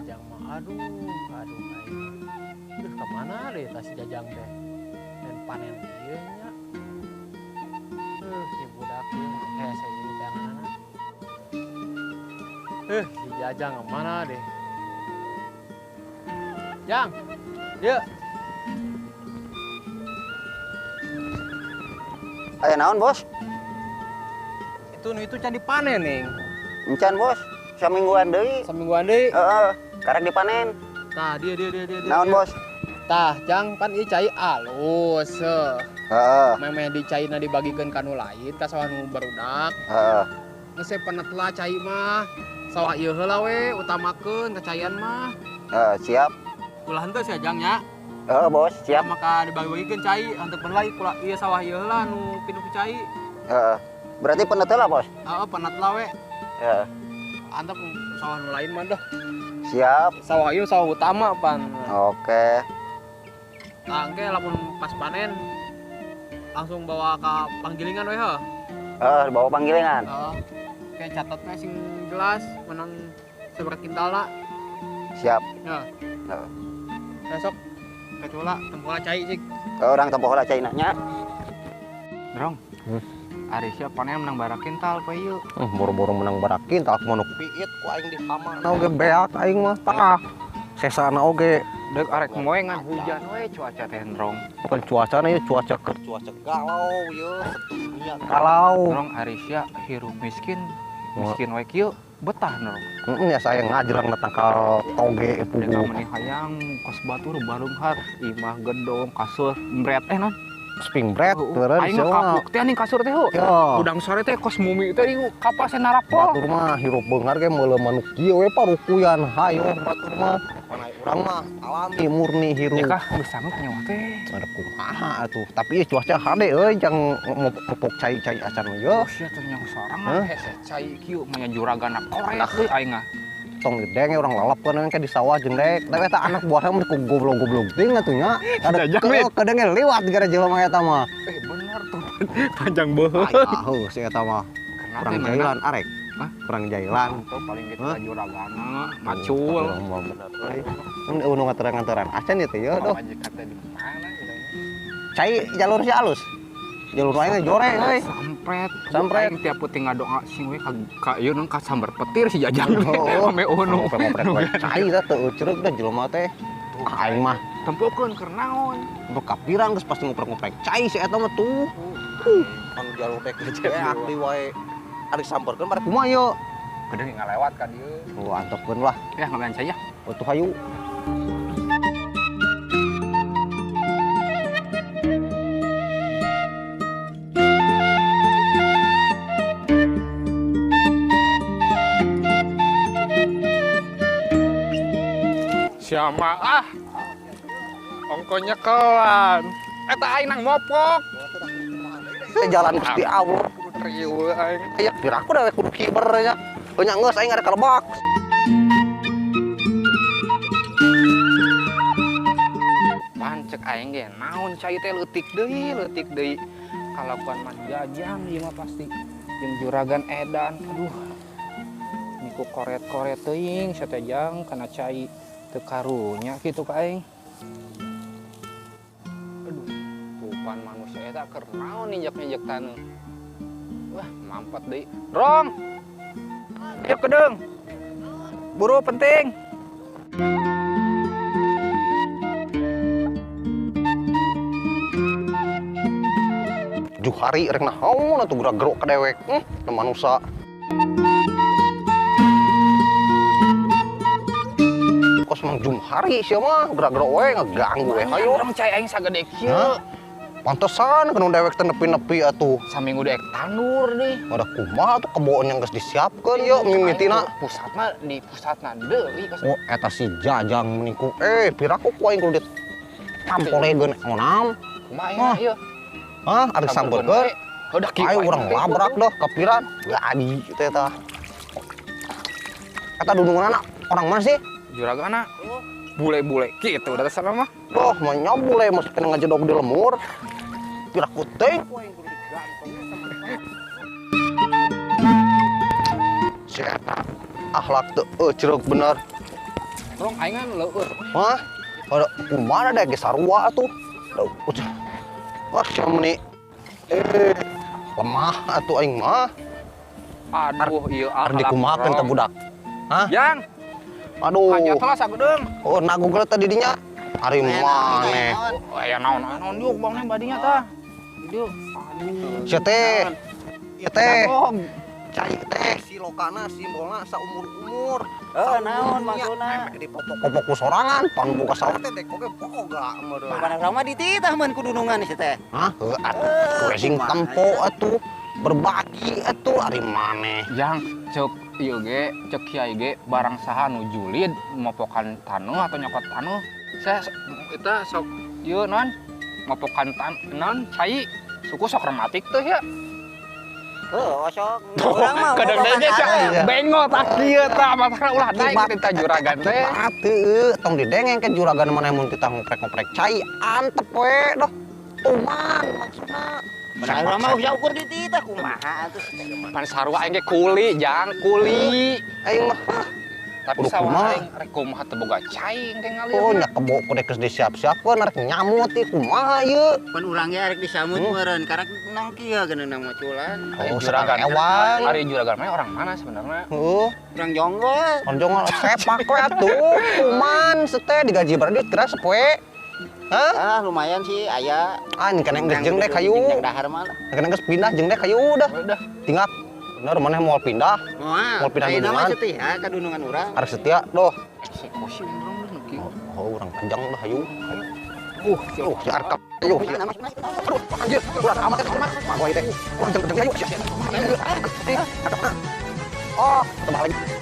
Jajang mah aduh aing. Duh kemana deh tas si Jajang teh? Dan panen ieu nya. Si budak ieu hese jadi tanganana. Si Jajang kemana deh? Jang. Dia. Aya naon, Bos? Itu can dipanen, Ning. Encan, Bos. Samingguan deui. Samingguan deui. Heeh, karek dipanen. Tah, dia. Naon, Bos? Tah, Jang pan ieu cai alus. Heeh. Memeh di caina dibagikeun ka nu lain, ka sawah nu barudak. Heeh. Geus penet lah cai mah. Sawah ieu heula we utamakeun kacaian mah. Siap. Ulah henteu sia Jang nya. Heeh, Bos, siap. Maka dibagi-bagikeun cai, henteu penlai kula ieu sawah ieu heula nu pinu ku cai. Heeh. Berarti penet lah, Bos. Heeh, penet lah we. Heeh. Antep sawah nu lain mah dah. Siap. Sawah ieu sawah utama pan. Oke. Tah engke lamun pas panen langsung bawa ka panggilingan we heuh. Bawa panggilingan. Heeh. Kayak catat we sing jelas menang seberapa kintalna. Siap. Heeh. Heeh. Besok kecula tempola cai cik. Orang tempoh heula cai nya. Drong. Ari sia panen menang bara kintal poe ieu. Boro-boro menang barakin tak manuk piit ku aing di kamar. Oge beak aing mah tah. Sesana oge Deuk arek moe ngan hujan we cuaca teh Drong. bukan cuaca ieu cuaca galau ieu sedunia galau. Drong ari sia hirup miskin we kieu betah Drong. Ya saya ngajrang datang ka toge Deka meuni hayang kos batur barunghar imah gedong kasur mbret non. spring bread teureun aing mah kapuk teh ning kasur teh heuh. Udang sore teh kos mumi teh di kapas narapol. Batur mah hirup beunghar ge meuleuh manuk kieu we parukuyan hayo batur mah. Panai urang mah alami murni hirup. Ya kah geus sanggup nyawa teh. Ada kumaha atuh, tapi ieu cuaca hade euy jang ngopok cai-cai acan ieu. Sia teh nya sarang mah hese cai kieu mah juragana korek deui aing ah. Tong gedeng orang lalapkeun ke di sawah jendek. Tapi eta anak buahna mah ku goblok-goblok ting atuh nya. Ada kadang lewat gara jelema eta mah. Bener tuh panjang beuh. Tahu si eta mah. Perang jailan arek. Hah? Perang jailan. Tuh paling gitu juragana macul. Bener euy. Mun unu ngateran-ngateran. Acan ieu teh ya doh. Majikan teh di mana gitu. Cai jalur si alus. Jalur lainnya jore euy. Sampret tiap peuting ngadoa sing we ka ieu ka sambar petir si Jajang ame ono Cai teh teu ceureup dah jelema teh. Aing mah tempokeun keur naon untuk kapirang geus pasti ngoprek-ngoprek cai si eta mah tuh. Anu jalur dek aktif wae. Ari samperkeun bare kumaha yeuh. gede ngalewat ka dieu. Oh antepkeun lah. Ya ngabean saya. Atuh hayu. Siapa ongkonya kelan eta aing nang mopok Jalan Gusti Allah kudu riweuh aing aya piraku da kudu kiber nya nya geus aing ada kalebak pancek aing ge naon cai teh leutik deui kalakuan Mas Jajang ieu mah pasti jeung juragan edan aduh niku koret-koret teuing sa teh Jang kana cai teu karunya kitu ka aing. Aduh, rupan manusia eta keur naon injek-injek taneuh. Wah, mampet deui. Rong. Dieu kedeung. Buru penting. Juhari rek naon atuh gerak-gerok ka dewek teu manusa. Kos mang Jumhari sia mah gerak-gerok we ngeganggu we hayo. Orang cai aing sagede kieu. Pantesan kana dewek teh nepi-nepi atuh. Saminggu dek tanur deui. Ada kumaha tuh keboon yang geus disiapkeun yeuh mimitina. Pusatna di pusatna deui. Oh eta si Jajang meniku. Piraku ku aing kudu ditampolegeun onam. Kumaha ieu? Hah, ada sambeurkeun. Heudak kieu. Ayo urang labrak dah kapiran. Jadi teh eta. Eta dudunganna orang mana sih? Juragana. Bule-bule kitu da sana mah. Doh, mah nyabule mesti kena ngajedog di lemur. Piraku teh. Si eta akhlak teu ceureuh bener. Rong aing leueur. Hah? Ada mana ada ge sarua atuh. Wah, siapa nih? Lemah atuh aing mah. Aduh, ieu Arep dikumahakeun teh budak. Hah? Yang Aduh. hanya telah sagedeung. Oh, nagu geuleuh tadi dinya. Ari maneh. Oh, aya naon yuk bangnya badinya tah. Dieu. Aduh. Sia teh. Ieu teh. Dong. Cai teh si lokana simbolna saumur-umur. Naon maksudna? Dipopok-popok ku sorangan, pan boga sawah teh dekoge boga meureun. Mana urang mah dititah mun ku dunungan si teh. Hah? Heuh atuh. Racing tempo atuh. Berbagi atuh ari maneh. Yang cek ieu ge, cek kiai ge barang saha nu julid mopokan tanu atau nyokot tanu. Saya eta sok ieu non mopokan non cai suku sok rematik teh ya. Osok. Urang mah Kadang bobogan teh arep. bengo tak kieu tah matakna ulah daek kita juragan teh. Atuh, tong didengeng ke juragan maneh mun kita ngoprek-ngoprek cai antep we doh. Tuman maksudna. Mana urang mah usaha ukur dititah kumaha atuh. Pan sarua aing ge kuli, jang kuli. Aing mah Tapi Kudu sawah kumaha? aing rek kumaha teu boga cai engke ngalir. oh nya kebo kudu geus disiap-siapkeun arek nyamut ieu kumaha ieu. Pan urang ge arek disamut meureun karek nang kieu geuneuh nang maculan. Oh, seragam hewan. Ari juragan mah orang mana sebenarnya? Heuh, Urang jonggol. onjong sepak we atuh. Kuman seteh digaji berarti kira sepoe. Hah? Lumayan sih aya. An keneng geus jeung deh kayu. Jeung dahar mah. Keneng geus pindah jeung deh kayu dah. Udah. Tinggal bener maneh moal pindah. Moal. Mau pindah Ayeuna mah dunungan. setia ka dunungan urang. Arek setia doh. Eksekusi urang dah kieu. Oh, urang panjang dah hayu. Si arkap. Ayo. Aduh, anjir, urang amat amat. Mah gua teh. Urang jeung ayo. Oh, terbalik.